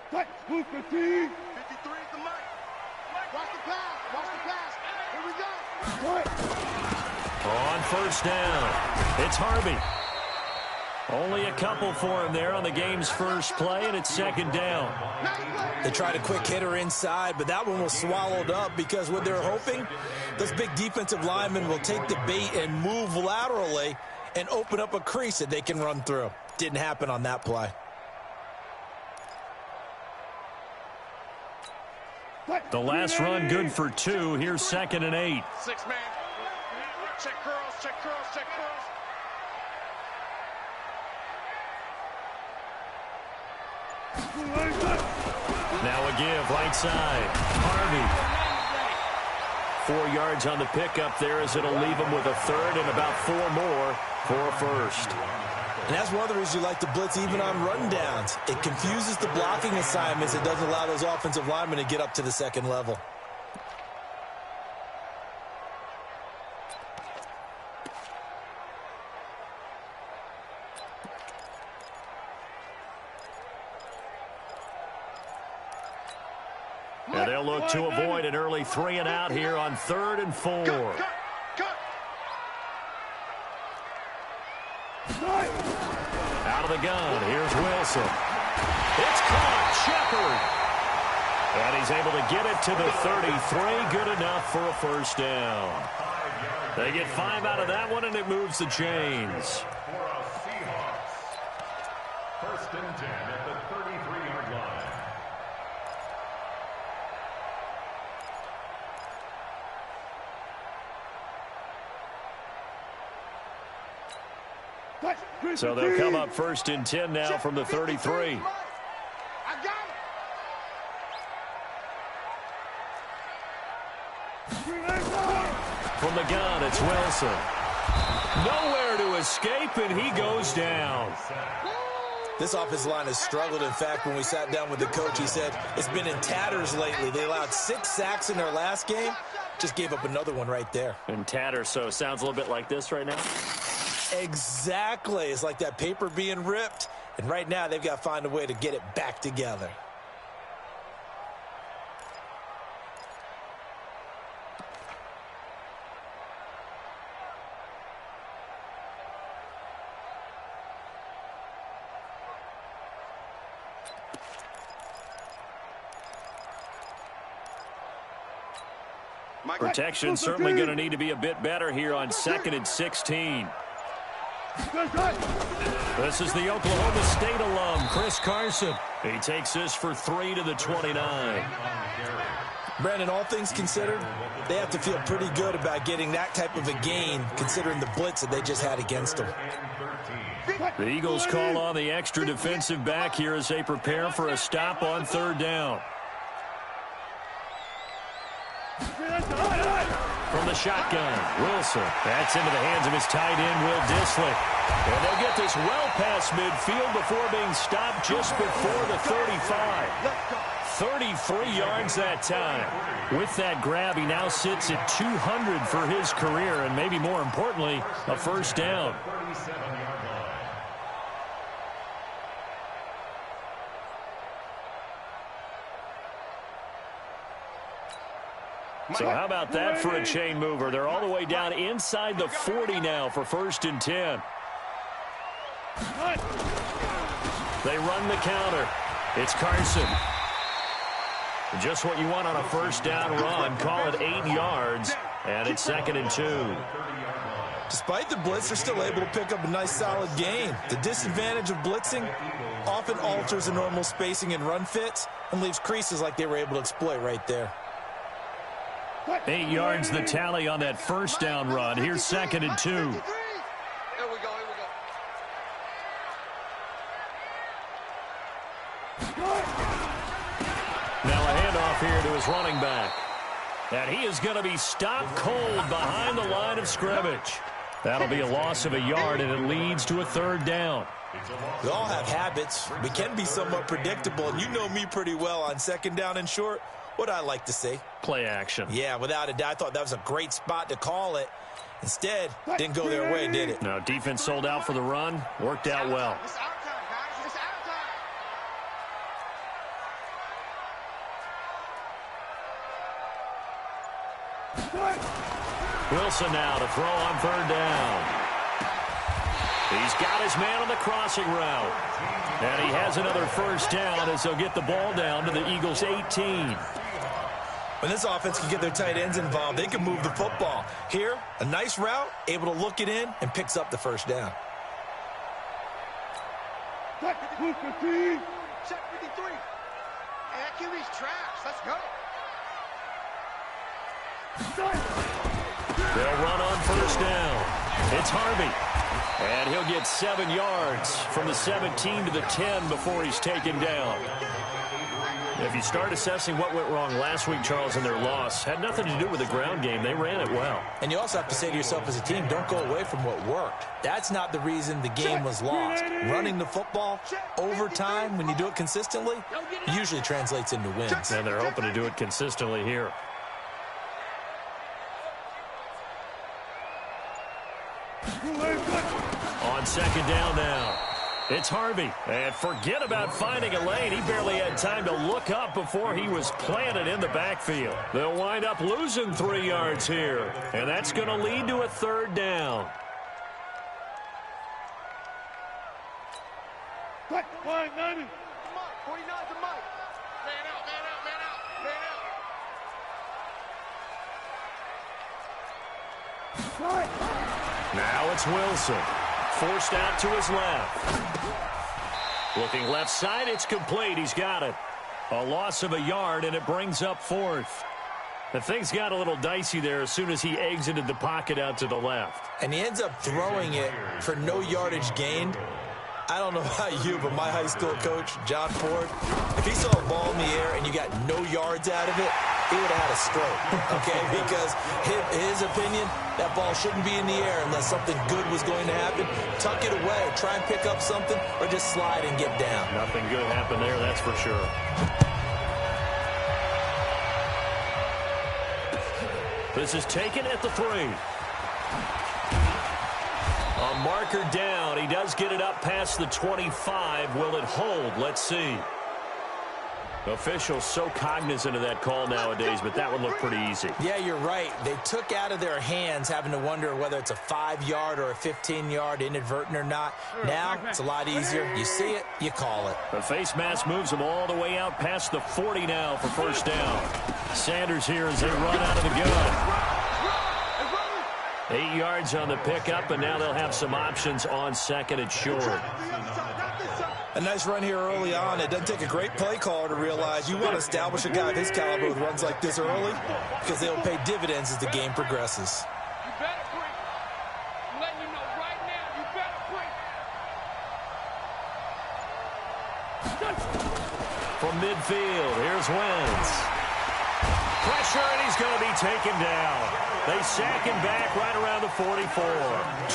53 is the mic. Watch the pass. Watch the pass. Here we go. On first down, it's Harvey. Only a couple for him there on the game's first play, and it's second down. They tried a quick hitter inside, but that one was swallowed up because what they're hoping, those big defensive linemen will take the bait and move laterally and open up a crease that they can run through. Didn't happen on that play. The last run good for 2. Here's 2nd and 8. 6-man. Check curls, check curls, check curls. Now a give, right side. Harvey. 4 yards on the pickup there as it'll leave him with a third and about 4 more for a first. And that's one of the reasons you like to blitz even on rundowns. It confuses the blocking assignments. It doesn't allow those offensive linemen to get up to the second level. And they'll look to avoid an early 3 and out here on 3rd and 4. Out of the gun, here's Wilson. It's caught, Shepard. And he's able to get it to the 33, good enough for a first down. They get 5 out of that one, and it moves the chains. First and 10 at the 33-yard line. So they'll come up 1st and 10 now from the 33. From the gun, it's Wilson. Nowhere to escape, and he goes down. This offensive line has struggled. In fact, when we sat down with the coach, he said it's been in tatters lately. They allowed 6 sacks in their last game. Just gave up another one right there. In tatters, so it sounds a little bit like this right now. Exactly. It's like that paper being ripped. And right now, they've got to find a way to get it back together. Protection certainly going to need to be a bit better here on 2nd and 16. This is the Oklahoma State alum, Chris Carson. He takes this for 3 to the 29. Brandon, all things considered, they have to feel pretty good about getting that type of a gain, considering the blitz that they just had against them. The Eagles call on the extra defensive back here as they prepare for a stop on 3rd down. From the shotgun, Wilson. That's into the hands of his tight end, Will Dissly. And they'll get this well past midfield before being stopped just before the 35. 33 yards that time. With that grab, he now sits at 200 for his career, and maybe more importantly, a first down. So how about that for a chain mover? They're all the way down inside the 40 now for 1st and 10. They run the counter. It's Carson. Just what you want on a first down run. Call it 8 yards, and it's 2nd and 2. Despite the blitz, they're still able to pick up a nice solid gain. The disadvantage of blitzing often alters the normal spacing and run fits and leaves creases like they were able to exploit right there. 8 yards the tally on that first down run. Here's 2nd and 2. Here we go, Now a handoff here to his running back. And he is going to be stopped cold behind the line of scrimmage. That'll be a loss of a yard, and it leads to a 3rd down. We all have habits. We can be somewhat predictable, and you know me pretty well on 2nd down and short. What I like to say? Play action. Yeah, without a doubt. I thought that was a great spot to call it. Instead, didn't go their way, did it? No, defense sold out for the run. Worked out well. Wilson now to throw on 3rd down. He's got his man on the crossing route. And he has another 1st down as they'll get the ball down to the Eagles' 18. When this offense can get their tight ends involved, they can move the football. Here, a nice route, able to look it in, and picks up the 1st down. Check 53. Hey, that QB's trash. Let's go. They'll run on 1st down. It's Harvey. And he'll get 7 yards from the 17 to the 10 before he's taken down. If you start assessing what went wrong last week, Charles, in their loss, had nothing to do with the ground game. They ran it well. And you also have to say to yourself as a team, don't go away from what worked. That's not the reason the game was lost. Running the football over time, when you do it consistently, usually translates into wins. And they're hoping to do it consistently here. On 2nd down now. It's Harvey. And forget about finding a lane. He barely had time to look up before he was planted in the backfield. They'll wind up losing 3 yards here. And that's going to lead to a 3rd down. Quick, 190. 49 to Mike. Man out, man out, man out, man out. Now it's Wilson. Forced out to his left. Looking left side, it's complete. He's got it. A loss of a yard, and it brings up 4th. The things got a little dicey there as soon as he exited the pocket out to the left. And he ends up throwing it for no yardage gained. I don't know about you, but my high school coach, John Ford, if he saw a ball in the air and you got no yards out of it, he would have had a stroke, okay? Because his opinion, that ball shouldn't be in the air unless something good was going to happen. Tuck it away, try and pick up something, or just slide and get down. Nothing good happened there, that's for sure. This is taken at the 3. A marker down. He does get it up past the 25. Will it hold? Let's see. Officials so cognizant of that call nowadays, but that would look pretty easy. Yeah, you're right. They took out of their hands having to wonder whether it's a 5-yard or a 15-yard inadvertent or not. Now, it's a lot easier. You see it, you call it. The face mask moves them all the way out past the 40 now for 1st down. Sanders here as they run out of the gun. 8 yards on the pickup, and now they'll have some options on 2nd and short. A nice run here early on. It doesn't take a great play caller to realize you want to establish a guy of his caliber with runs like this early because they'll pay dividends as the game progresses. You better break. I'm letting you know right now, you better break. From midfield, here's Wentz. Pressure, and he's going to be taken down. They sack him back right around the 44.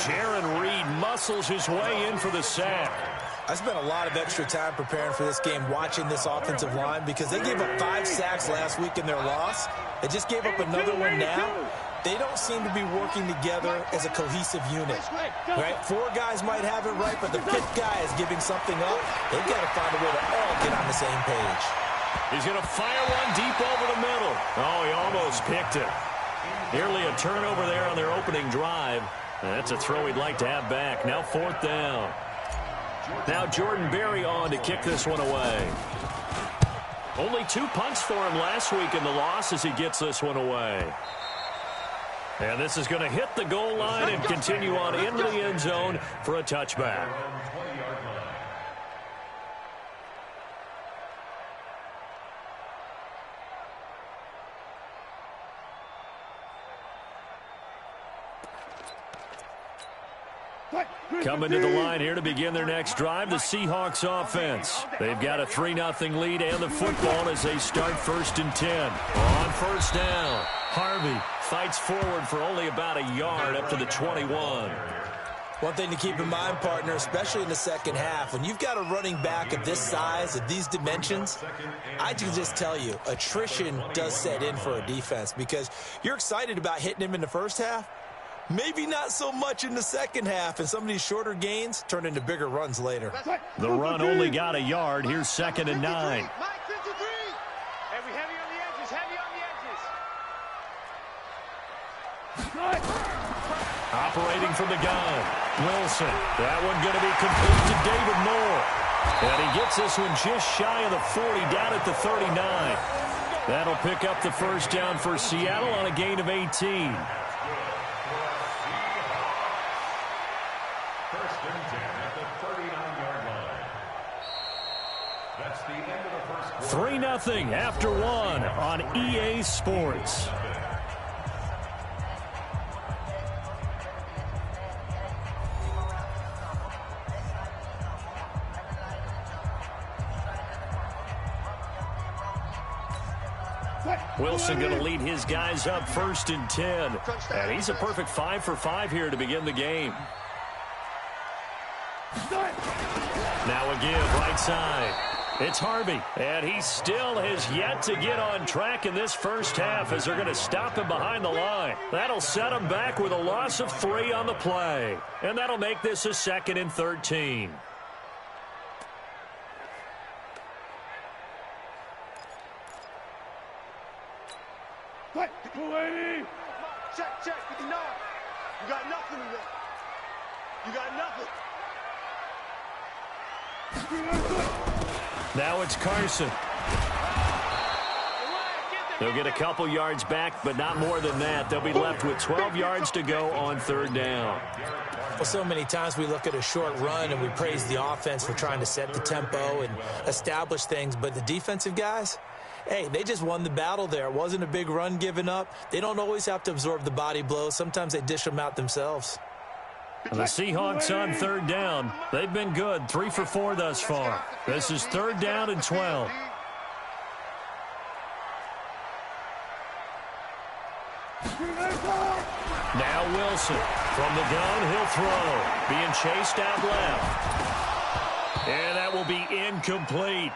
Jaron Reed muscles his way in for the sack. I spent a lot of extra time preparing for this game watching this offensive line because they gave up 5 sacks last week in their loss. They just gave up another one now. They don't seem to be working together as a cohesive unit. Right? 4 guys might have it right, but the 5th guy is giving something up. They've got to find a way to all get on the same page. He's going to fire one deep over the middle. Oh, he almost picked it. Nearly a turnover there on their opening drive. That's a throw he'd like to have back. Now 4th down. Now Jordan Berry on to kick this one away. Only 2 punts for him last week in the loss as he gets this one away. And this is going to hit the goal line and continue on into the end zone for a touchback. Coming to the line here to begin their next drive, the Seahawks offense. They've got a 3-0 lead and the football as they start 1st and 10. On 1st down, Harvey fights forward for only about a yard up to the 21. One thing to keep in mind, partner, especially in the second half, when you've got a running back of this size, of these dimensions, I can just tell you, attrition does set in for a defense because you're excited about hitting him in the first half. Maybe not so much in the second half, and some of these shorter gains turn into bigger runs later. The run only got a yard. Here's 2nd and 9. Heavy on the edges, heavy on the edges. Operating from the gun, Wilson. That one going to be complete to David Moore. And he gets this one just shy of the 40, down at the 39. That'll pick up the first down for Seattle on a gain of 18. First and 10 at the 39-yard line. That's the end of the first quarter. 3-0 after one on EA Sports. Wilson going to lead his guys up first and 10. And he's a perfect 5 for 5 here to begin the game. Now a give right side. It's Harvey. And he still has yet to get on track in this first half as they're going to stop him behind the line. That'll set him back with a loss of 3 on the play. And that'll make this a 2nd and 13. Check, 59. You got nothing today. You got nothing. Now it's Carson. They'll get a couple yards back, but not more than that. They'll be left with 12 yards to go on 3rd down. Well, so many times we look at a short run and we praise the offense for trying to set the tempo and establish things, but the defensive guys, hey, they just won the battle there. It wasn't a big run given up. They don't always have to absorb the body blows. Sometimes they dish them out themselves. And the Seahawks on 3rd down. They've been good, 3 for 4 thus far. This is 3rd down and 12. Now Wilson. From the gun, he'll throw. Being chased out left. And that will be incomplete.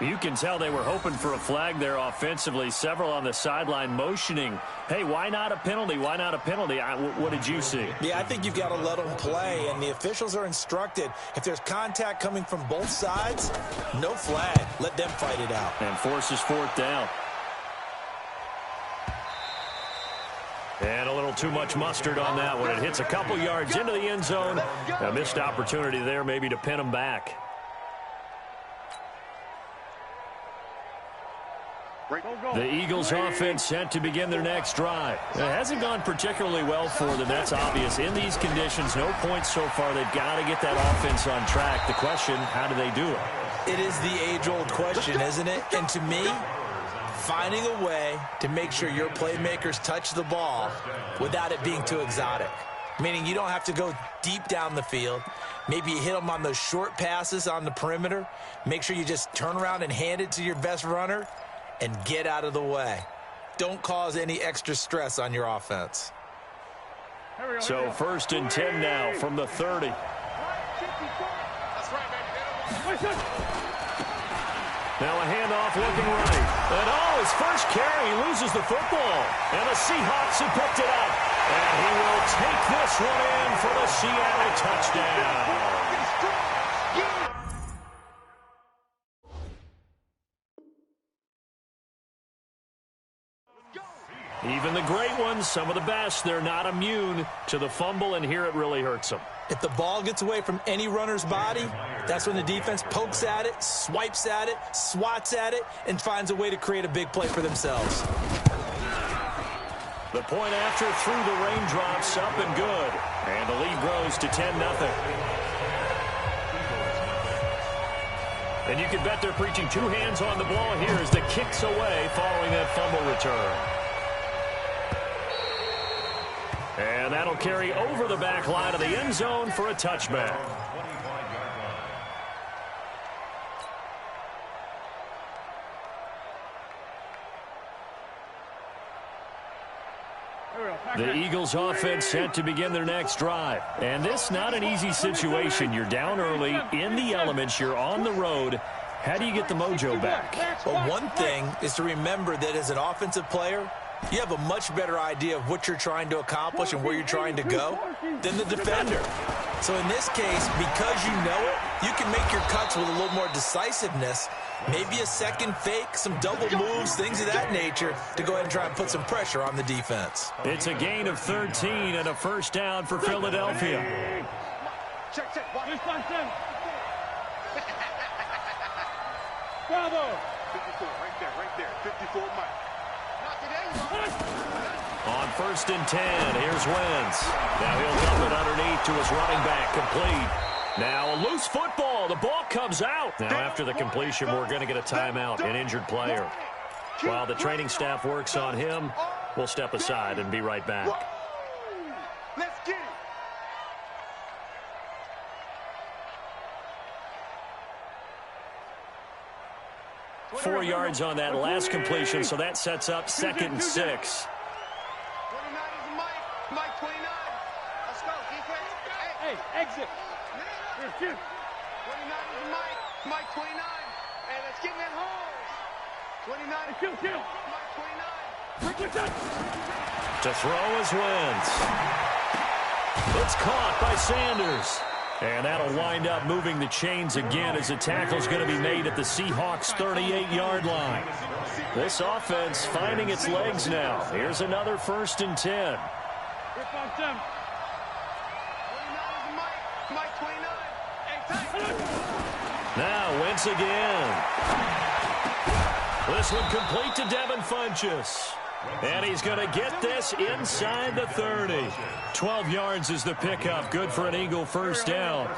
You can tell they were hoping for a flag there offensively. Several on the sideline motioning, hey, why not a penalty? Why not a penalty? What did you see? Yeah, I think you've got to let them play, and the officials are instructed. If there's contact coming from both sides, no flag. Let them fight it out. And forces 4th down. And a little too much mustard on that one. It hits a couple yards into the end zone. A missed opportunity there maybe to pin them back. The Eagles offense set to begin their next drive. It hasn't gone particularly well for them. That's obvious. In these conditions, no points so far. They've got to get that offense on track. The question, how do they do it? It is the age-old question, isn't it? And to me, finding a way to make sure your playmakers touch the ball without it being too exotic. Meaning you don't have to go deep down the field. Maybe you hit them on those short passes on the perimeter. Make sure you just turn around and hand it to your best runner and get out of the way. Don't cause any extra stress on your offense. So 1st and 10 now from the 30. Now a handoff looking right. And his first carry, he loses the football. And the Seahawks have picked it up. And he will take this one in for the Seattle touchdown. Even the great ones, some of the best, they're not immune to the fumble, and here it really hurts them. If the ball gets away from any runner's body, that's when the defense pokes at it, swipes at it, swats at it, and finds a way to create a big play for themselves. The point after through the raindrops, up and good. And the lead grows to 10-0. And you can bet they're preaching 2 hands on the ball here as the kick's away following that fumble return. And that'll carry over the back line of the end zone for a touchback. The Eagles offense set to begin their next drive. And this not an easy situation. You're down early, in the elements, you're on the road. How do you get the mojo back? Well, one thing is to remember that as an offensive player, You have a much better idea of what you're trying to accomplish and where you're trying to go than the defender. So in this case, because you know it, you can make your cuts with a little more decisiveness, maybe a second fake, some double moves, things of that nature, to go ahead and try and put some pressure on the defense. It's a gain of 13 and a first down for Philadelphia. Check. Watch. Bravo. 54, right there. 54, Mike. Not today, On 1st and 10, here's Wentz. Now he'll dump it underneath to his running back, complete. Now a loose football. The ball comes out. Now after the completion, we're going to get a timeout, an injured player. While the training staff works on him, we'll step aside and be right back. Let's get it. 4 yards on that last completion, so that sets up 2nd and 6. 29 is Mike 29. Let's go, defense. Hey, exit. Here, shoot. 29 is Mike 29. Hey, let's get in that hole. 29 is Kill. Mike 29. To throw is Wentz. It's caught by Sanders. And that'll wind up moving the chains again as the tackle's going to be made at the Seahawks' 38-yard line. This offense finding its legs now. Here's another 1st and 10. Here comes Tim. 29 is Mike 29. Hey, tight. Now Wentz again. This one complete to Devin Funchess. And he's going to get this inside the 30. 12 yards is the pickup. Good for an Eagle first down.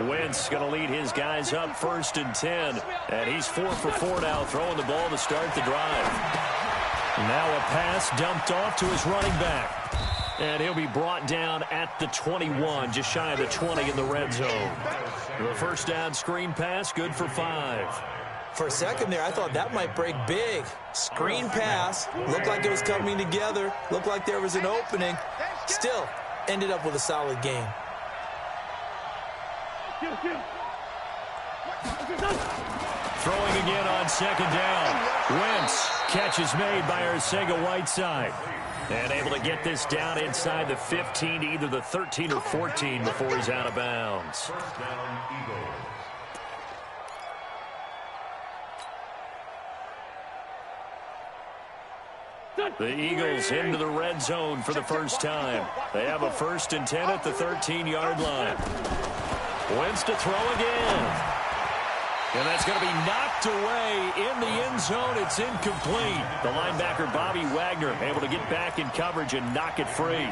Wentz going to lead his guys up 1st and 10. And he's 4 for 4 now, throwing the ball to start the drive. Now a pass dumped off to his running back. And he'll be brought down at the 21, just shy of the 20 in the red zone. The first down screen pass, good for 5. For a second there, I thought that might break big. Screen pass, looked like it was coming together, looked like there was an opening. Still, ended up with a solid game. Throwing again on 2nd down. Wentz, catch is made by Arcega-Whiteside. And able to get this down inside the 15 to either the 13 or 14 before he's out of bounds. The Eagles into the red zone for the first time. They have a 1st and 10 at the 13-yard line. Wentz to throw again. And that's going to be knocked away in the end zone. It's incomplete. The linebacker, Bobby Wagner, able to get back in coverage and knock it free.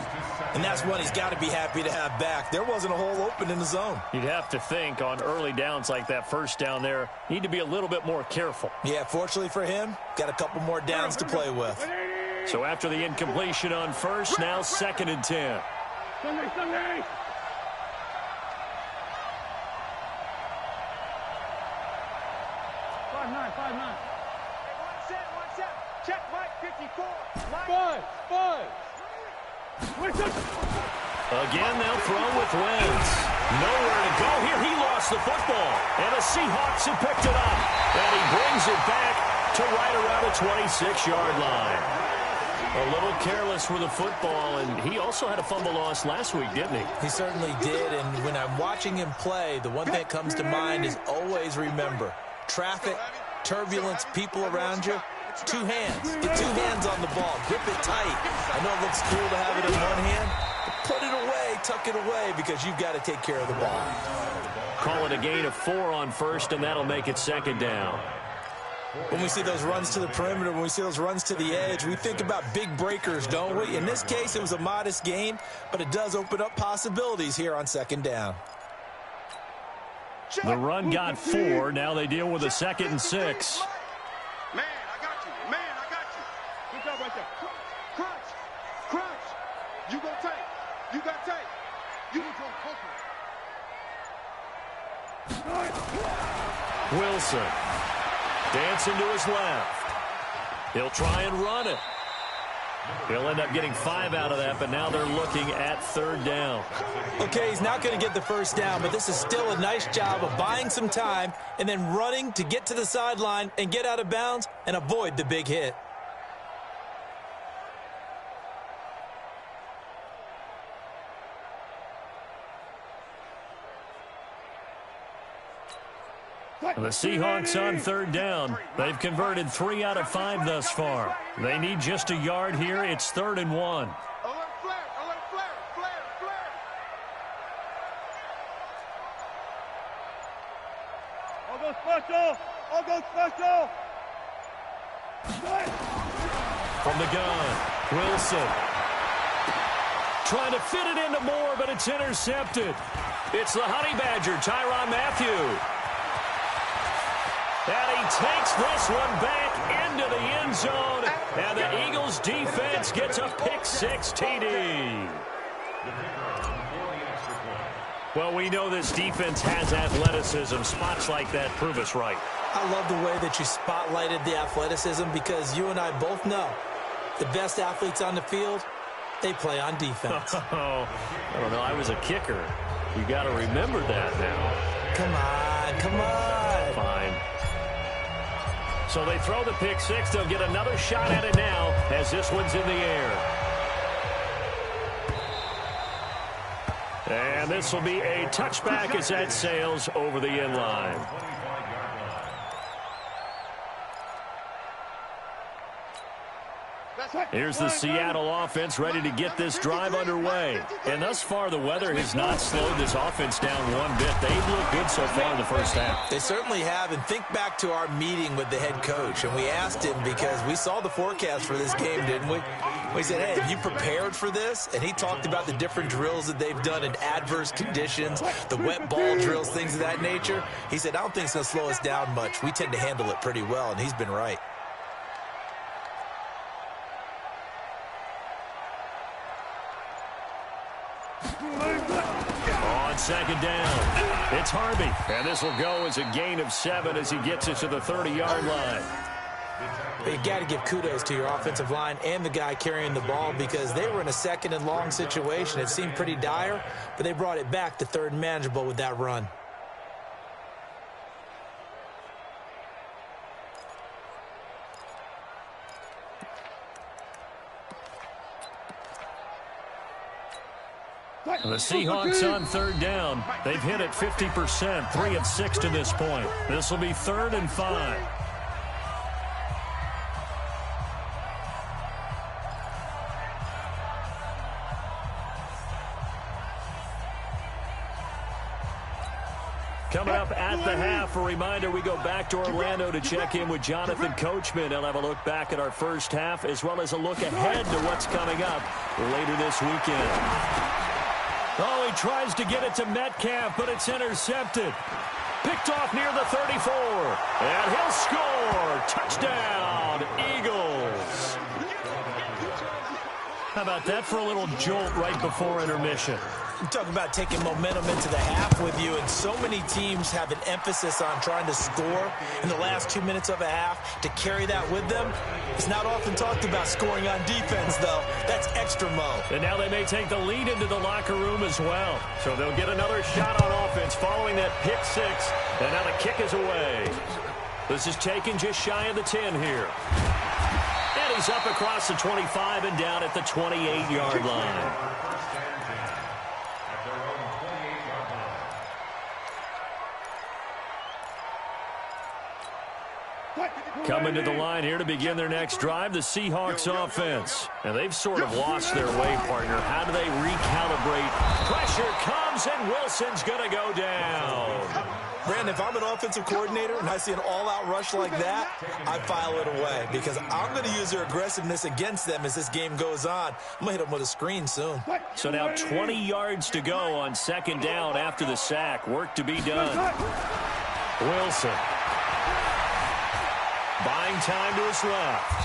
And that's one he's got to be happy to have back. There wasn't a hole open in the zone. You'd have to think on early downs like that first down there, need to be a little bit more careful. Yeah, fortunately for him, got a couple more downs to play with. So after the incompletion on 1st, now 2nd and 10. Sunday. 5-9. One set. Check Mike 54. Five. Again, they'll throw with Wentz. Nowhere to go here. He lost the football. And the Seahawks have picked it up. And he brings it back to right around the 26-yard line. A little careless with the football, and he also had a fumble loss last week, didn't he? He certainly did, and when I'm watching him play, the one thing that comes to mind is always remember, traffic, turbulence, people around you, 2 hands. Get 2 hands on the ball. Grip it tight. I know it looks cool to have it in one hand, but put it away, tuck it away, because you've got to take care of the ball. Call it a gain of 4 on 1st, and that'll make it 2nd down. When we see those runs to the perimeter, when we see those runs to the edge, we think about big breakers, don't we? In this case, it was a modest gain, but it does open up possibilities here on 2nd down. The run got 4. Now they deal with a 2nd and 6. Man, I got you. Good job right there. Crunch. You go tight. You got tight. You control. Wilson. Dancing to his left. He'll try and run it. He'll end up getting 5 out of that, but now they're looking at 3rd down. Okay, he's not going to get the first down, but this is still a nice job of buying some time and then running to get to the sideline and get out of bounds and avoid the big hit. The Seahawks on third down. They've converted 3 out of 5 thus far. They need just a yard here. It's 3rd and 1. Alert flare, alert flare, flare, flare. I'll go special. I'll go special. From the gun, Wilson. Trying to fit it into Moore, but it's intercepted. It's the Honey Badger, Tyrann Mathieu. And he takes this one back into the end zone. And the Eagles defense gets a pick-6 TD. Well, we know this defense has athleticism. Spots like that prove us right. I love the way that you spotlighted the athleticism because you and I both know the best athletes on the field, they play on defense. I don't know. I was a kicker. You got to remember that now. Come on, come on. Fine. So they throw the pick-6. They'll get another shot at it now as this one's in the air. And this will be a touchback as that sails over the end line. Here's the Seattle offense ready to get this drive underway. And thus far, the weather has not slowed this offense down one bit. They've looked good so far in the first half. They certainly have. And think back to our meeting with the head coach. And we asked him because we saw the forecast for this game, didn't we? We said, hey, have you prepared for this? And he talked about the different drills that they've done in adverse conditions, the wet ball drills, things of that nature. He said, I don't think it's going to slow us down much. We tend to handle it pretty well, and he's been right. On second down, it's Harvey. And this will go as a gain of 7 as he gets it to the 30-yard line. You got to give kudos to your offensive line and the guy carrying the ball because they were in a 2nd and long situation. It seemed pretty dire, but they brought it back to 3rd and manageable with that run. The Seahawks on third down. They've hit it 50%, 3 of 6 to this point. This will be 3rd and 5. Coming up at the half, a reminder, we go back to Orlando to check in with Jonathan Coachman. He'll have a look back at our first half as well as a look ahead to what's coming up later this weekend. Oh, he tries to get it to Metcalf, but it's intercepted. Picked off near the 34. And he'll score. Touchdown, Eagles. How about that for a little jolt right before intermission? I'm talking about taking momentum into the half with you, and so many teams have an emphasis on trying to score in the last 2 minutes of a half. To carry that with them, it's not often talked about scoring on defense, though. That's extra mo. And now they may take the lead into the locker room as well. So they'll get another shot on offense following that pick-6, and now the kick is away. This is taken just shy of the 10 here. And he's up across the 25 and down at the 28-yard line. Coming to the line here to begin their next drive, the Seahawks offense. And they've sort of lost their way, partner. How do they recalibrate? Pressure comes, and Wilson's going to go down. Brandon, if I'm an offensive coordinator and I see an all-out rush like that, I file it away because I'm going to use their aggressiveness against them as this game goes on. I'm going to hit them with a screen soon. So now 20 yards to go on second down after the sack. Work to be done. Wilson. Buying time to his left.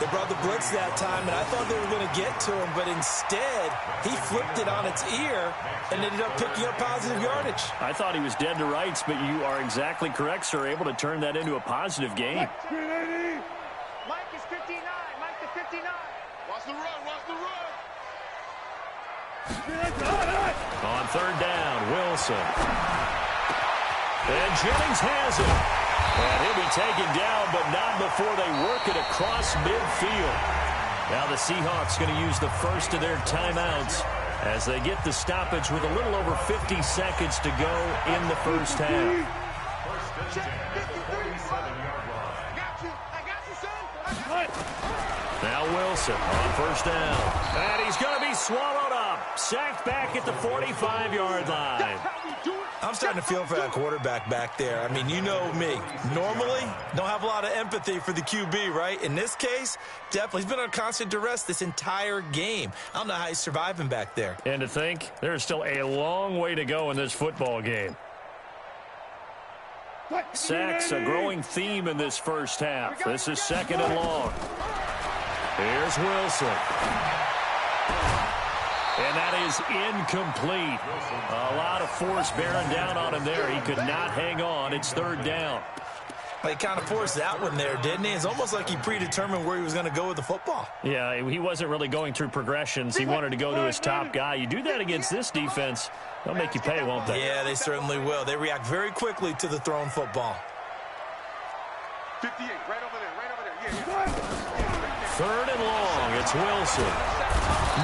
They brought the blitz that time, and I thought they were going to get to him, but instead, he flipped it on its ear and ended up picking up positive yardage. I thought he was dead to rights, but you are exactly correct, sir. Able to turn that into a positive game. Mike is 59. Mike to 59. Watch the run. Watch the run. On third down, Wilson. And Jennings has it. And he'll be taken down, but not before they work it across midfield. Now the Seahawks going to use the first of their timeouts as they get the stoppage with a little over 50 seconds to go in the first half. Now Wilson on first down. And he's going to be swallowed up. Sacked back at the 45-yard line. I'm starting to feel for that quarterback back there. I mean, you know me. Normally, don't have a lot of empathy for the QB, right? In this case, definitely. He's been under constant duress this entire game. I don't know how he's surviving back there. And to think, there's still a long way to go in this football game. Sacks, a growing theme in this first half. This is second and long. Here's Wilson. And that is incomplete. A lot of force bearing down on him there. He could not hang on. It's third down. He kind of forced that one there, didn't he? It's almost like he predetermined where he was going to go with the football. Yeah, he wasn't really going through progressions. He wanted to go to his top guy. You do that against this defense, they'll make you pay, won't they? Yeah, they certainly will. They react very quickly to the thrown football. 58, right over there. Yeah. Third and long. It's Wilson.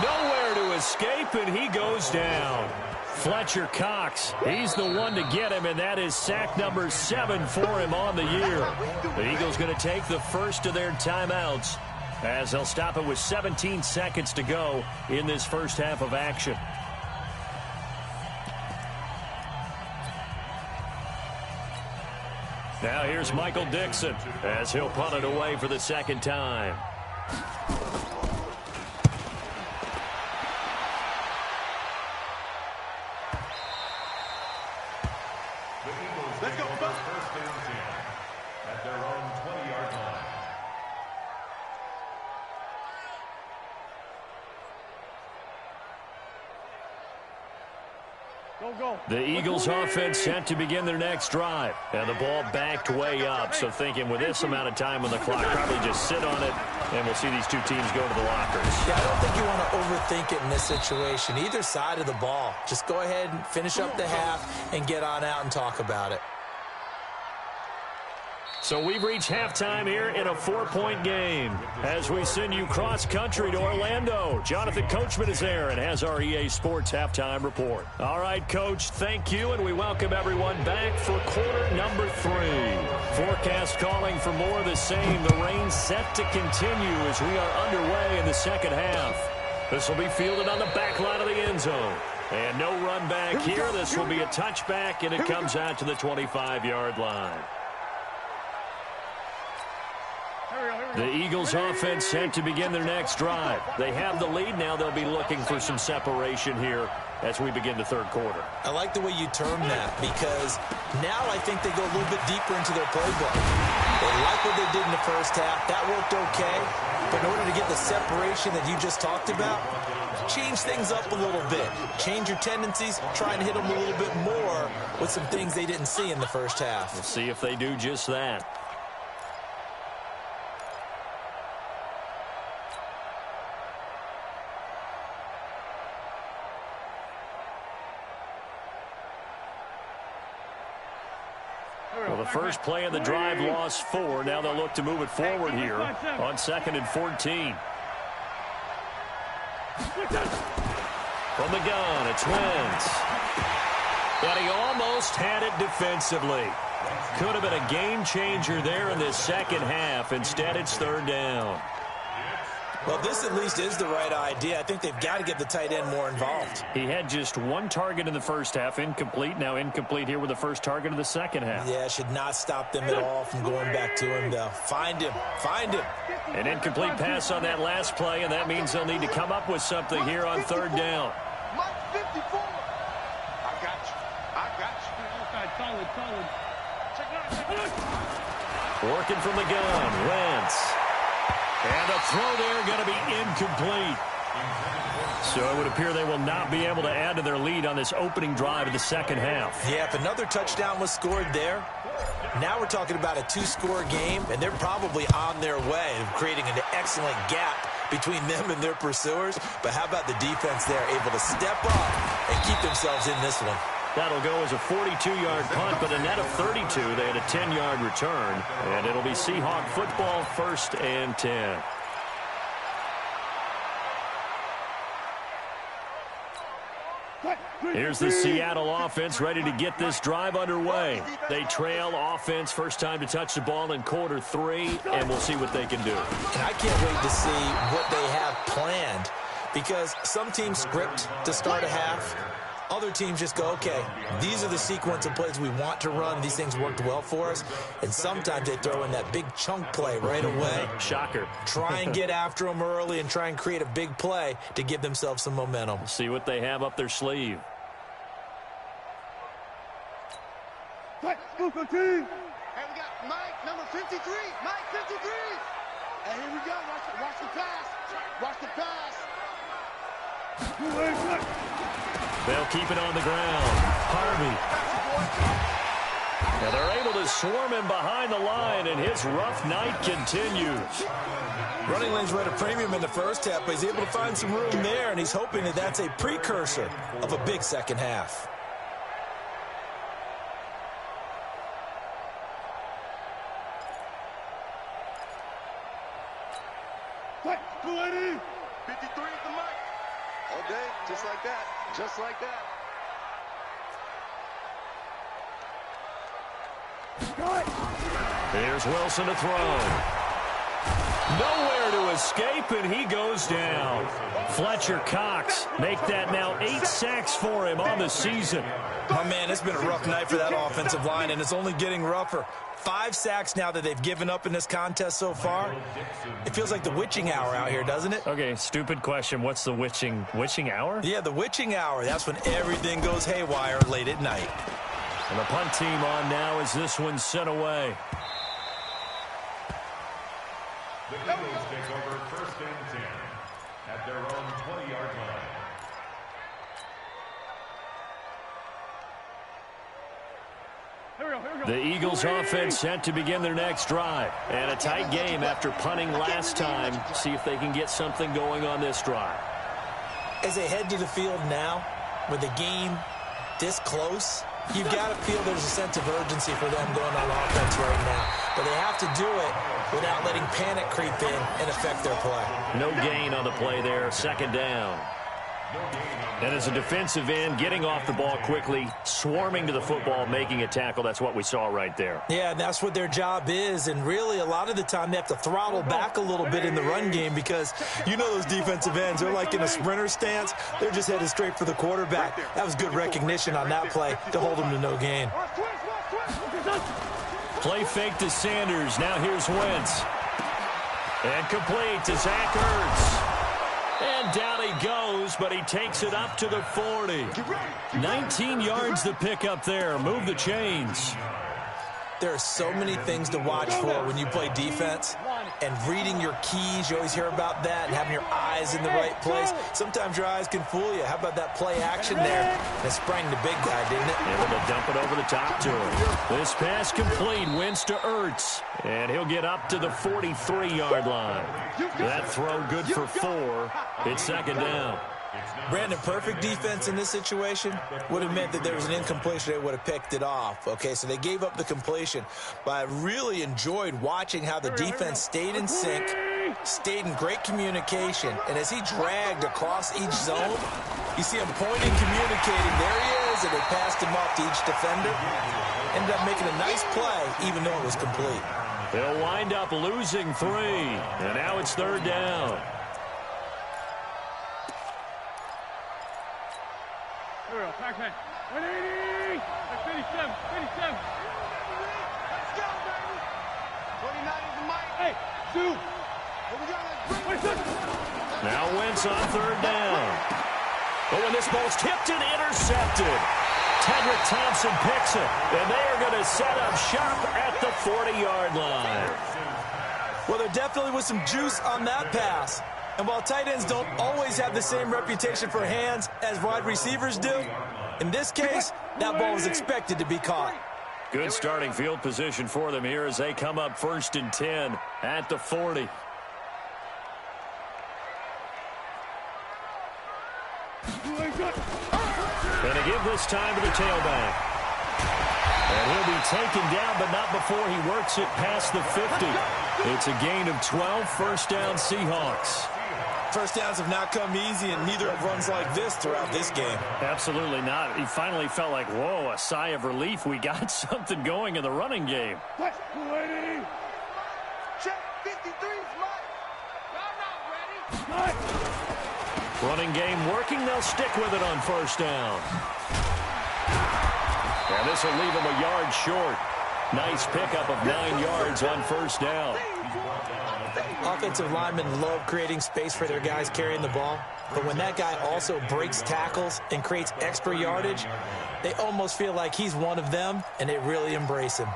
Nowhere to escape, and he goes down. Fletcher Cox, he's the one to get him, and that is sack number 7 for him on the year. The Eagles going to take the first of their timeouts as they'll stop it with 17 seconds to go in this first half of action. Now here's Michael Dixon as he'll punt it away for the second time. Let's go, first down 10 at their own 20-yard line. The Eagles offense set to begin their next drive. And the ball backed way up. So thinking with this amount of time on the clock, probably just sit on it, and we'll see these two teams go to the lockers. Yeah, I don't think you want to overthink it in this situation. Either side of the ball. Just go ahead and finish up the half and get on out and talk about it. So we've reached halftime here in a 4-point game as we send you cross-country to Orlando. Jonathan Coachman is there and has our EA Sports halftime report. All right, Coach, thank you, and we welcome everyone back for quarter number 3. Forecast calling for more of the same. The rain set to continue as we are underway in the second half. This will be fielded on the back line of the end zone. And no run back here. This will be a touchback, and it comes out to the 25-yard line. The Eagles offense set to begin their next drive. They have the lead. Now they'll be looking for some separation here as we begin the third quarter. I like the way you term that because now I think they go a little bit deeper into their playbook. They like what they did in the first half. That worked okay. But in order to get the separation that you just talked about, change things up a little bit. Change your tendencies. Try and hit them a little bit more with some things they didn't see in the first half. We'll see if they do just that. Well, the first play of the drive lost 4. Now they'll look to move it forward here on 2nd and 14. From the gun, it's Wentz. And he almost had it defensively. Could have been a game changer there in this second half. Instead, it's third down. Well, this at least is the right idea. I think they've got to get the tight end more involved. He had just 1 target in the first half, incomplete. Now incomplete here with the first target of the second half. Yeah, should not stop them at all from going back to him, though. Find him. Find him. An incomplete pass on that last play, and that means they'll need to come up with something here on third down. Mike 54. I got you. Solid. Working from the gun, Wentz. And the throw there going to be incomplete. So it would appear they will not be able to add to their lead on this opening drive of the second half. Yeah, if another touchdown was scored there, now we're talking about a 2-score game, and they're probably on their way of creating an excellent gap between them and their pursuers. But how about the defense there, able to step up and keep themselves in this one? That'll go as a 42-yard punt, but a net of 32. They had a 10-yard return, and it'll be Seahawk football, 1st and 10. Here's the Seattle offense ready to get this drive underway. They trail offense first time to touch the ball in quarter 3, and we'll see what they can do. And I can't wait to see what they have planned, because some teams script to start a half. Other teams just go, okay, these are the sequence of plays we want to run. These things worked well for us. And sometimes they throw in that big chunk play right away. Shocker. Try and get after them early and try and create a big play to give themselves some momentum. See what they have up their sleeve. Hey, we got Mike, number 53. Mike, 53. And here we go. Watch the pass. Watch the pass. They'll keep it on the ground. Harvey. Now they're able to swarm him behind the line, and his rough night continues. Running lanes were at a premium in the first half, but he's able to find some room there, and he's hoping that that's a precursor of a big second half. What? 53 at the mic. All day, just like that. Just like that. Here's Wilson to throw. Nowhere to escape, and he goes down. Fletcher Cox make that now 8 sacks for him on the season. Oh, man, it's been a rough night for that offensive line, and it's only getting rougher. 5 sacks now that they've given up in this contest so far. It feels like the witching hour out here, doesn't it? Okay, stupid question. What's the witching hour? Yeah, the witching hour. That's when everything goes haywire late at night. And the punt team on now as this one's sent away. The Eagles take over 1st and 10 at their own 20-yard line. The Eagles offense set to begin their next drive. And a tight game after punting last time. See if they can get something going on this drive. As they head to the field now, with the game this close, you've got to feel there's a sense of urgency for them going on offense right now. But they have to do it without letting panic creep in and affect their play. No gain on the play there, 2nd down. And as a defensive end, getting off the ball quickly, swarming to the football, making a tackle, that's what we saw right there. Yeah, and that's what their job is. And really, a lot of the time, they have to throttle back a little bit in the run game because you know those defensive ends, they're like in a sprinter stance. They're just headed straight for the quarterback. That was good recognition on that play to hold them to no gain. Play fake to Sanders. Now here's Wentz. And complete to Zach Ertz. And down he goes, but he takes it up to the 40. 19 yards to pick up there. Move the chains. There are so many things to watch for when you play defense. And reading your keys, you always hear about that, and having your eyes in the right place. Sometimes your eyes can fool you. How about that play action there? And it sprang the big guy, didn't it? Able to dump it over the top to him. This pass complete. Wentz to Ertz. And he'll get up to the 43-yard line. That throw good for 4. It's 2nd down. Brandon, perfect defense in this situation would have meant that there was an incompletion. They would have picked it off. Okay, so they gave up the completion. But I really enjoyed watching how the defense stayed in sync, stayed in great communication. And as he dragged across each zone, you see him pointing, communicating. There he is, and they passed him off to each defender. Ended up making a nice play, even though it was complete. They'll wind up losing 3. And now it's 3rd down. Here we go, Pac-Man. 180! 57, 57. Let's go, baby. 29 is the mic. Hey, 2. Here we go. Let's bring it. Now Wentz on 3rd down. But when this ball's tipped and intercepted, Tedrick Thompson picks it, and they are going to set up shop at the 40-yard line. Well, there definitely was some juice on that pass. And while tight ends don't always have the same reputation for hands as wide receivers do, in this case, that ball was expected to be caught. Good starting field position for them here as they come up 1st and 10 at the 40. Going to give this time to the tailback. And he'll be taken down, but not before he works it past the 50. It's a gain of 12, 1st down Seahawks. First downs have not come easy, and neither have runs like this throughout this game. Absolutely not. He finally felt like, whoa, a sigh of relief. We got something going in the running game. Check 53's Mike. Y'all not ready. Running game working. They'll stick with it on first down. And this will leave him a yard short. Nice pickup of 9 yards on first down. Offensive linemen love creating space for their guys carrying the ball, but when that guy also breaks tackles and creates extra yardage, they almost feel like he's one of them, and they really embrace him.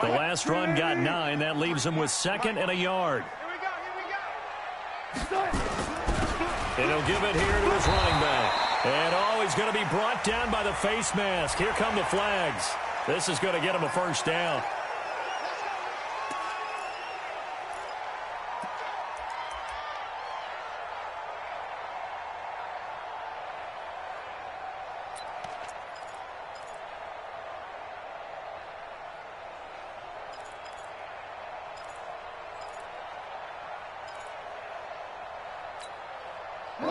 The last run got 9. That leaves him with 2nd and a yard. Here we go. And he'll give it here to his running back. And he's going to be brought down by the face mask. Here come the flags. This is going to get him a first down.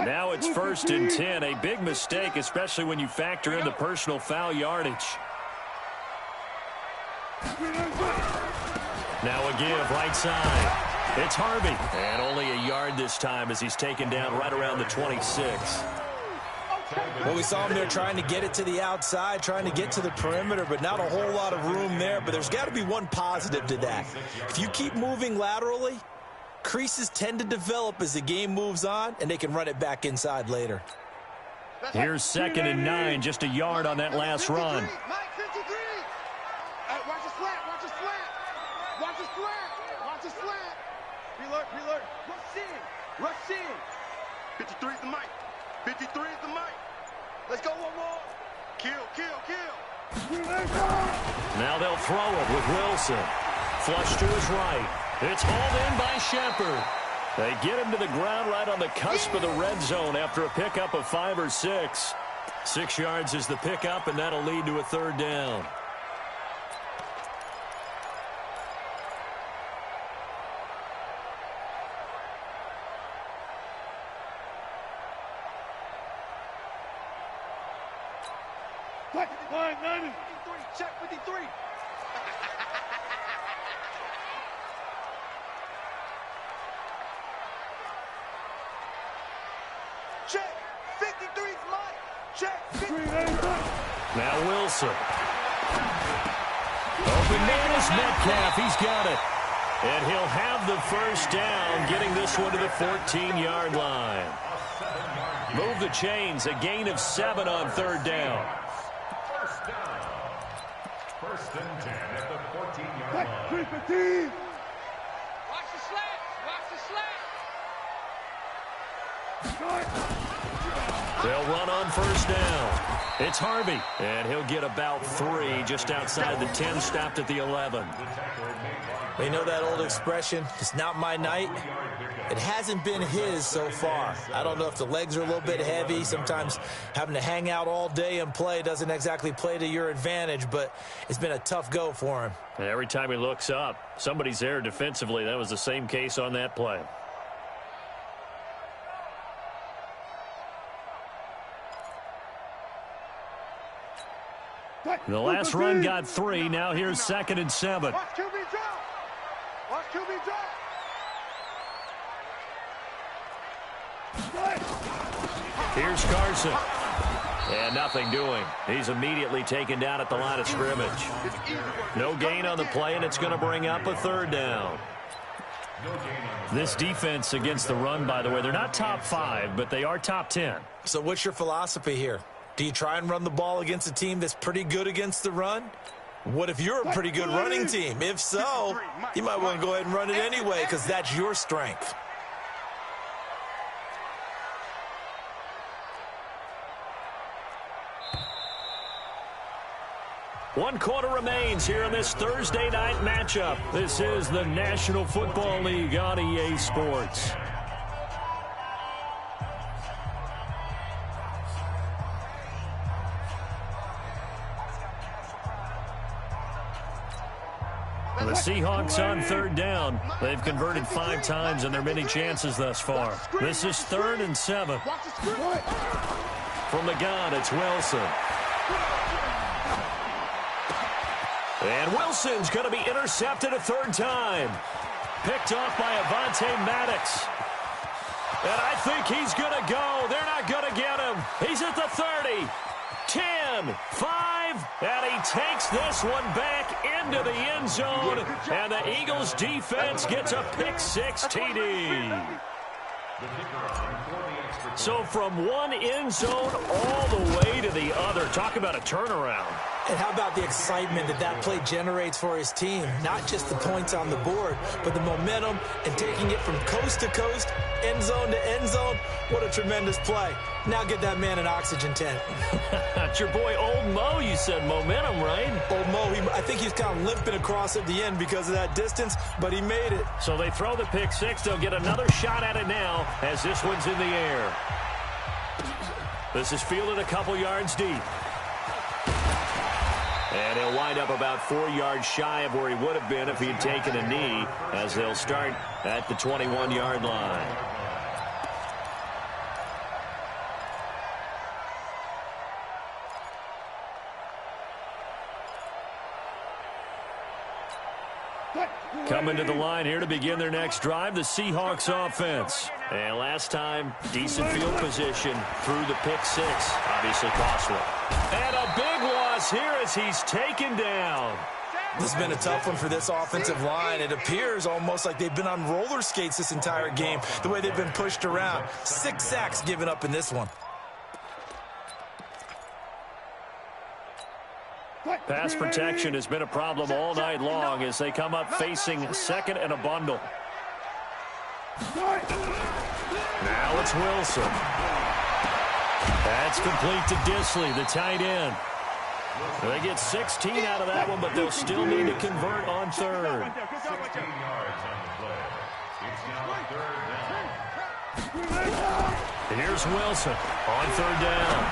Now it's 1st and 10. A big mistake, especially when you factor in the personal foul yardage. Now a give right side. It's Harvey. And only a yard this time as he's taken down right around the 26. Well, we saw him there trying to get it to the outside, trying to get to the perimeter, but not a whole lot of room there. But there's got to be one positive to that. If you keep moving laterally, creases tend to develop as the game moves on, and they can run it back inside later. Here's 2nd and 9, just a yard on that last run. Mike, 53. Watch the slant, watch the slant. Watch the slant, watch the slant. Reload. Rush in. 53 is the Mike. 53 is the Mike. Let's go one more. Kill. Now they'll throw it with Wilson. Flush to his right. It's hauled in by Shepard. They get him to the ground right on the cusp of the red zone after a pickup of 5 or 6. 6 yards is the pickup, and that'll lead to a 3rd down. Check 53. Check 53's Mike. Check 53. Now Wilson. Open man is Metcalf. He's got it. And he'll have the first down, getting this one to the 14-yard line. Move the chains. A gain of 7 on 3rd down. First and 10 at the 14-yard line. Watch the slant. They'll run on first down. It's Harvey, and he'll get about 3 just outside the 10, stopped at the 11. You know that old expression, it's not my night? It hasn't been his so far. I don't know if the legs are a little bit heavy. Sometimes having to hang out all day and play doesn't exactly play to your advantage, but it's been a tough go for him. And every time he looks up, somebody's there defensively. That was the same case on that play. The last run got 3. Now here's 2nd and 7. Watch QB drop. Here's Carson. And nothing doing. He's immediately taken down at the line of scrimmage. No gain on the play, and it's going to bring up a 3rd down. This defense against the run, by the way, they're not top 5, but they are top 10. So what's your philosophy here? Do you try and run the ball against a team that's pretty good against the run? What if you're a pretty good running team? If so, you might want to go ahead and run it anyway because that's your strength. One quarter remains here in this Thursday night matchup. This is the National Football League on EA Sports. The Seahawks on third down. They've converted 5 times in their many chances thus far. This is 3rd and 7. From the gun, it's Wilson. And Wilson's going to be intercepted a 3rd time. Picked off by Avonte Maddox. And I think he's going to go. They're not going to get him. He's at the 30. 10, 5, and he takes this one back into the end zone, and the Eagles defense gets a pick-6 TD. So from one end zone all the way to the other. Talk about a turnaround. And how about the excitement that play generates for his team? Not just the points on the board, but the momentum and taking it from coast to coast, end zone to end zone. What a tremendous play. Now get that man an oxygen tent. It's your boy Old Mo, you said. Momentum, right? Old Mo, I think he's kind of limping across at the end because of that distance, but he made it. So they throw the pick-6. They'll get another shot at it now as this one's in the air. This is fielded a couple yards deep. And he'll wind up about 4 yards shy of where he would have been if he had taken a knee, as they'll start at the 21-yard line. Coming to the line here to begin their next drive, the Seahawks offense. And last time, decent field position through the pick-6. Obviously costly. And a big loss here as he's taken down. This has been a tough one for this offensive line. It appears almost like they've been on roller skates this entire game, the way they've been pushed around. 6 sacks given up in this one. Pass protection has been a problem all night long as they come up facing second and a bundle. Now it's Wilson. That's complete to Disley, the tight end. They get 16 out of that one, but they'll still need to convert on 3rd. 16 yards on the play. It's now 3rd down. Here's Wilson on 3rd down.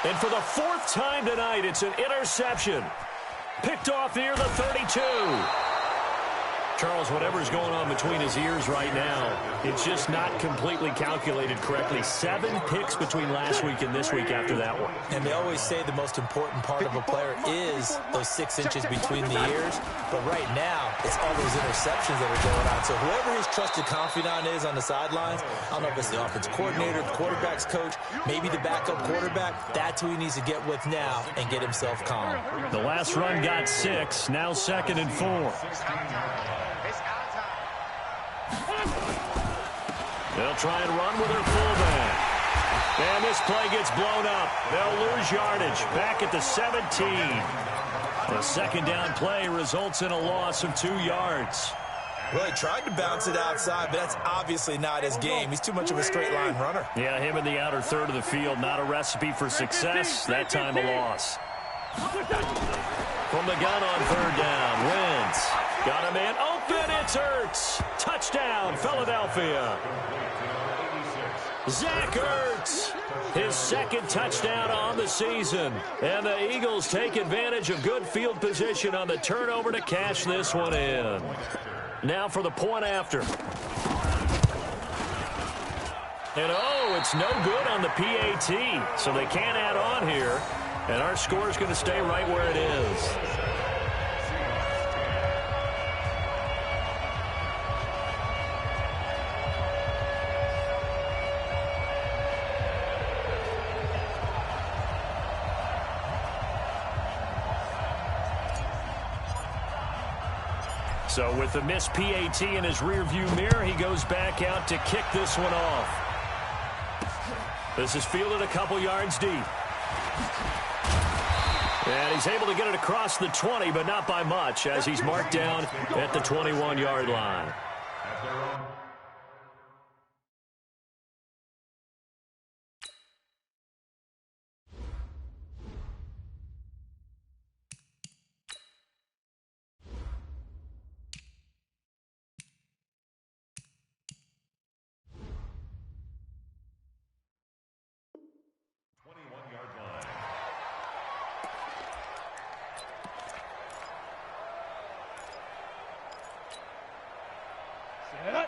And for the 4th time tonight, it's an interception. Picked off near the 32. Charles, whatever's going on between his ears right now, it's just not completely calculated correctly. 7 picks between last week and this week after that one. And they always say the most important part of a player is those 6 inches between the ears. But right now, it's all those interceptions that are going on. So whoever his trusted confidant is on the sidelines, I don't know if it's the offense coordinator, the quarterback's coach, maybe the backup quarterback, that's who he needs to get with now and get himself calm. The last run got 6, now 2nd and 4. They'll try and run with their fullback. And this play gets blown up. They'll lose yardage back at the 17. The 2nd down play results in a loss of 2 yards. Well, he tried to bounce it outside, but that's obviously not his game. He's too much of a straight line runner. Yeah, him in the outer 3rd of the field, not a recipe for success. That time a loss. From the gun on 3rd down, Wentz. Got a man open, it's Ertz. Touchdown, Philadelphia. Zach Ertz, his 2nd touchdown on the season. And the Eagles take advantage of good field position on the turnover to cash this one in. Now for the point after. And oh, it's no good on the PAT, so they can't add on here. And our score is going to stay right where it is. So with the missed PAT in his rearview mirror, he goes back out to kick this one off. This is fielded a couple yards deep. And he's able to get it across the 20, but not by much, as he's marked down at the 21-yard line.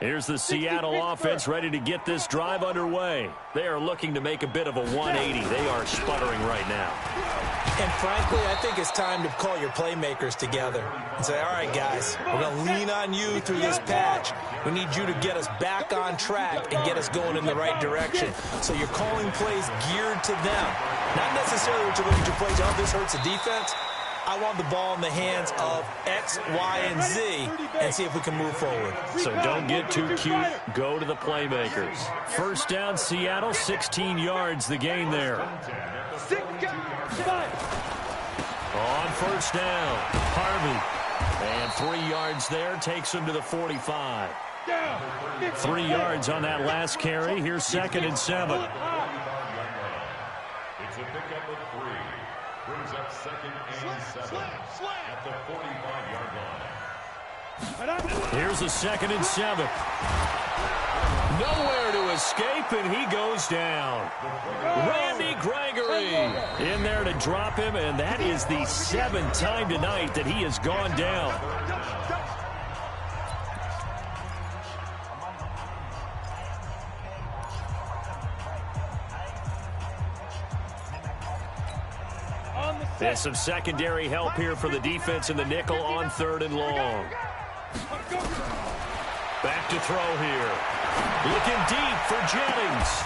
Here's the Seattle offense ready to get this drive underway. They are looking to make a bit of a 180. They are sputtering right now. And frankly, I think it's time to call your playmakers together and say, all right, guys, we're going to lean on you through this patch. We need you to get us back on track and get us going in the right direction. So you're calling plays geared to them. Not necessarily what you look at your plays, oh, this hurts the defense. I want the ball in the hands of X, Y, and Z and see if we can move forward. So don't get too cute. Go to the playmakers. First down, Seattle, 16 yards the gain there. On first down, Harvey. And 3 yards there takes him to the 45. 3 yards on that last carry. Here's 2nd and 7. It's a pickup of 3. Brings up 2nd and 7 at the 45-yard line. Here's the 2nd and 7. Nowhere to escape, and he goes down. Randy Gregory in there to drop him, and that is the 7th time tonight that he has gone down. There's some secondary help here for the defense in the nickel on 3rd and long. Back to throw here. Looking deep for Jennings.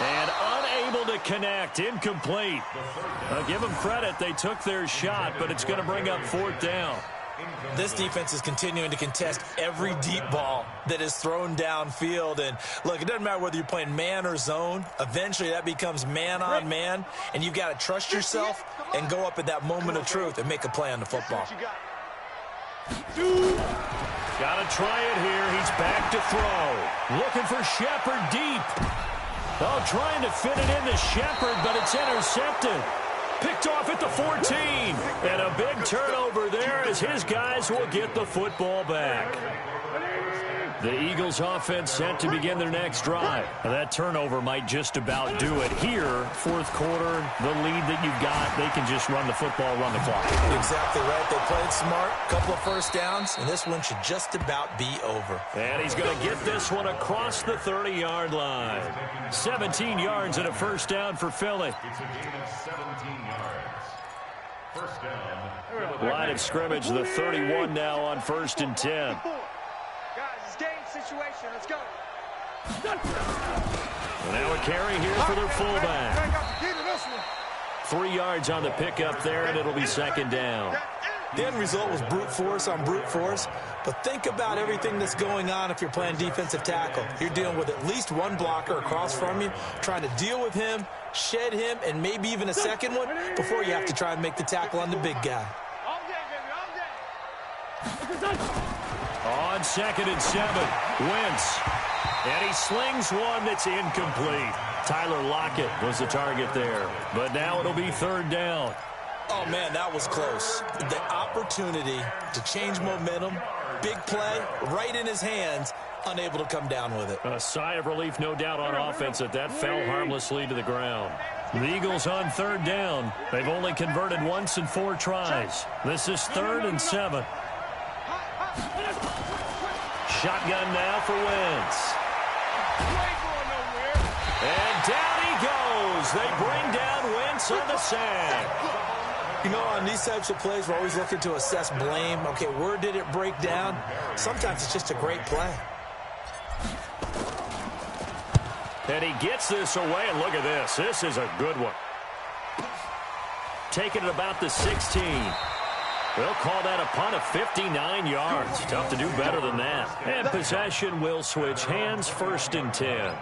And unable to connect. Incomplete. Give them credit. They took their shot, but it's going to bring up 4th down. This defense is continuing to contest every deep ball that is thrown downfield. And, look, it doesn't matter whether you're playing man or zone. Eventually, that becomes man-on-man, and you've got to trust yourself and go up at that moment of truth and make a play on the football. Got to try it here. He's back to throw. Looking for Shepard deep. Oh, trying to fit it into Shepard, but it's intercepted. Picked off at the 14. And a big turnover there as his guys will get the football back. The Eagles offense set to begin their next drive. Now, that turnover might just about do it here. 4th quarter, the lead that you've got, they can just run the football, run the clock. Exactly right. They played smart, couple of first downs, and this one should just about be over. And he's going to get this one across the 30-yard line. 17 yards and a first down for Philly. It's a gain of 17 yards. First down. Line of scrimmage, the 31 now on 1st and 10. Situation. Let's go. And now a carry here for their fullback. 3 yards on the pickup there, and it'll be 2nd down. The end result was brute force on brute force, but think about everything that's going on if you're playing defensive tackle. You're dealing with at least one blocker across from you, trying to deal with him, shed him, and maybe even a second one before you have to try and make the tackle on the big guy. All day, baby, all day. On 2nd and 7, Wentz. And he slings one that's incomplete. Tyler Lockett was the target there. But now it'll be 3rd down. Oh, man, that was close. The opportunity to change momentum, big play, right in his hands, unable to come down with it. A sigh of relief, no doubt, on offense that fell harmlessly to the ground. The Eagles on 3rd down. They've only converted once in 4 tries. This is 3rd and 7. Shotgun now for Wentz. And down he goes. They bring down Wentz on the sack. You know, on these types of plays, we're always looking to assess blame. Okay, where did it break down? Sometimes it's just a great play. And he gets this away, and look at this. This is a good one. Taking it about the 16. They'll call that a punt of 59 yards. Tough to do better than that. And possession will switch hands, 1st and 10.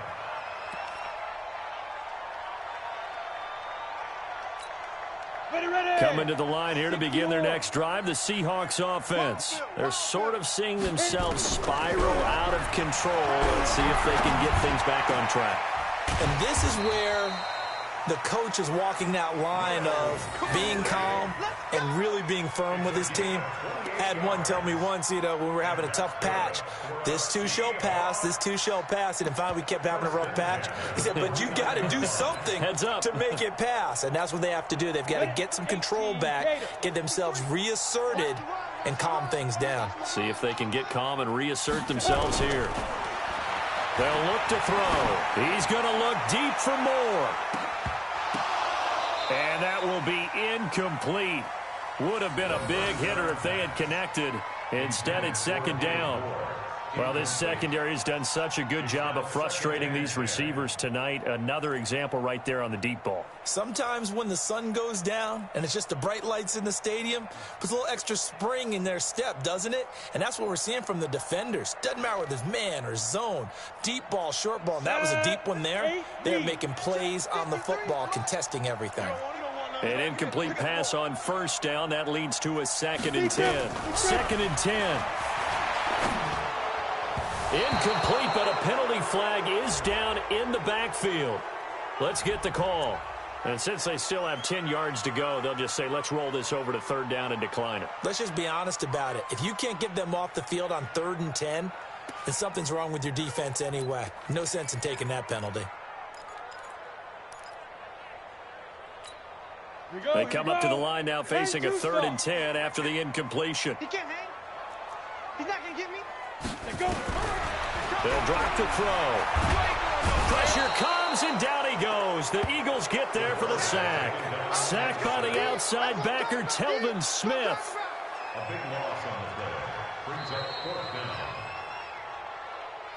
Coming to the line here to begin their next drive, the Seahawks offense. They're sort of seeing themselves spiral out of control. Let's see if they can get things back on track. And this is where the coach is walking that line of being calm and really being firm with his team. I had one tell me once, you know, when we were having a tough patch, this too shall pass, this too shall pass. And finally, we kept having a rough patch. He said, but you got to do something to make it pass. And that's what they have to do. They've got to get some control back, get themselves reasserted, and calm things down. See if they can get calm and reassert themselves here. They'll look to throw. He's going to look deep for more. And that will be incomplete. Would have been a big hitter if they had connected. Instead, it's second down. Well, this secondary has done such a good job of frustrating these receivers tonight. Another example right there on the deep ball. Sometimes when the sun goes down and it's just the bright lights in the stadium, puts a little extra spring in their step, doesn't it? And that's what we're seeing from the defenders. Doesn't matter whether it's man or zone, deep ball, short ball. And that was a deep one there. They're making plays on the football, contesting everything. An incomplete pass on first down. That leads to a 2nd and 10. 2nd and 10. Incomplete, but a penalty flag is down in the backfield. Let's get the call. And since they still have 10 yards to go, they'll just say, let's roll this over to 3rd down and decline it. Let's just be honest about it. If you can't get them off the field on 3rd and 10, then something's wrong with your defense anyway. No sense in taking that penalty. They come up to the line now facing a 3rd and 10 after the incompletion. He can't hang. He's not going to get me. They'll drop the throw. Pressure comes, and down he goes. The Eagles get there for the sack. Sacked by the outside backer, Telvin Smith. A big loss on the play. Brings up 4th down.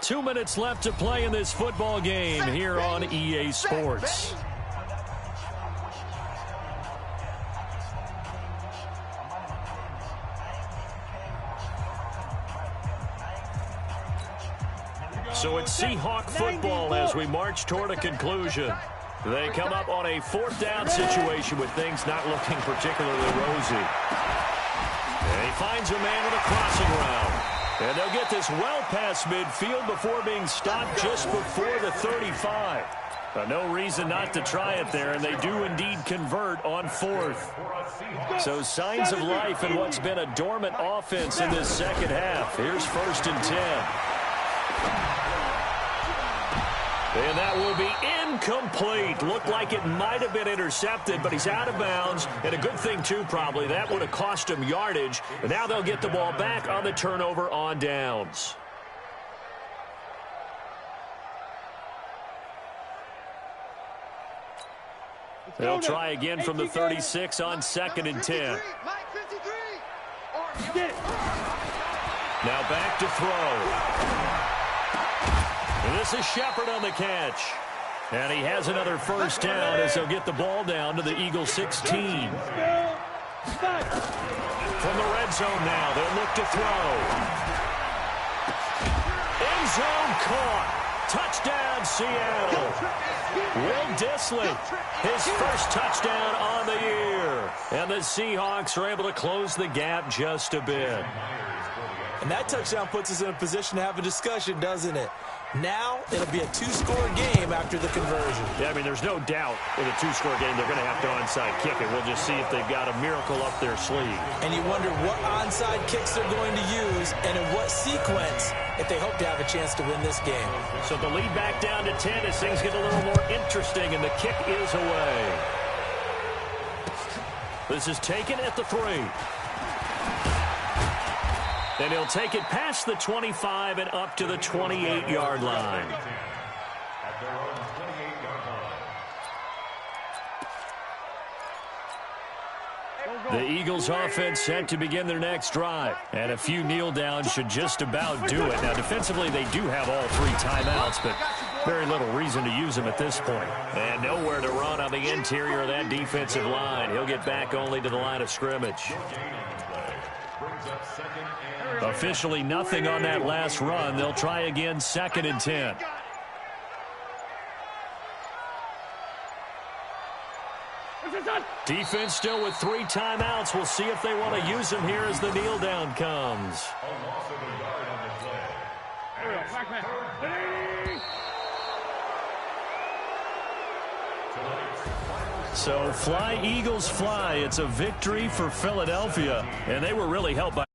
2 minutes left to play in this football game here on EA Sports. So it's Seahawk football as we march toward a conclusion. They come up on a 4th down situation with things not looking particularly rosy. And he finds a man with a crossing route. And they'll get this well past midfield before being stopped just before the 35. No reason not to try it there, and they do indeed convert on 4th. So signs of life in what's been a dormant offense in this second half. Here's 1st and 10. And that will be incomplete. Looked like it might have been intercepted, but he's out of bounds. And a good thing, too, probably. That would have cost him yardage. And now they'll get the ball back on the turnover on downs. They'll try again from the 36 on 2nd and 10. Now back to throw. And this is Shepard on the catch. And he has another 1st down as they'll get the ball down to the Eagles 16. From the red zone now, they'll look to throw. End zone caught. Touchdown, Seattle. Will Dissly, his 1st touchdown on the year. And the Seahawks are able to close the gap just a bit. And that touchdown puts us in a position to have a discussion, doesn't it? Now it'll be a 2-score game after the conversion. Yeah, I mean, there's no doubt in a 2-score game they're going to have to onside kick it. We'll just see if they've got a miracle up their sleeve. And you wonder what onside kicks they're going to use and in what sequence if they hope to have a chance to win this game. So the lead back down to 10 as things get a little more interesting, and the kick is away. This is taken at the 3. And he'll take it past the 25 and up to the 28-yard line. At their own 28-yard line. The Eagles offense set to begin their next drive. And a few kneel downs should just about do it. Now, defensively, they do have all 3 timeouts, but very little reason to use them at this point. And nowhere to run on the interior of that defensive line. He'll get back only to the line of scrimmage. Officially nothing on that last run. They'll try again 2nd and 10. Defense still with 3 timeouts. We'll see if they want to use them here as the kneel down comes. A loss of a yard on the play. So fly, Eagles, fly. It's a victory for Philadelphia, and they were really helped by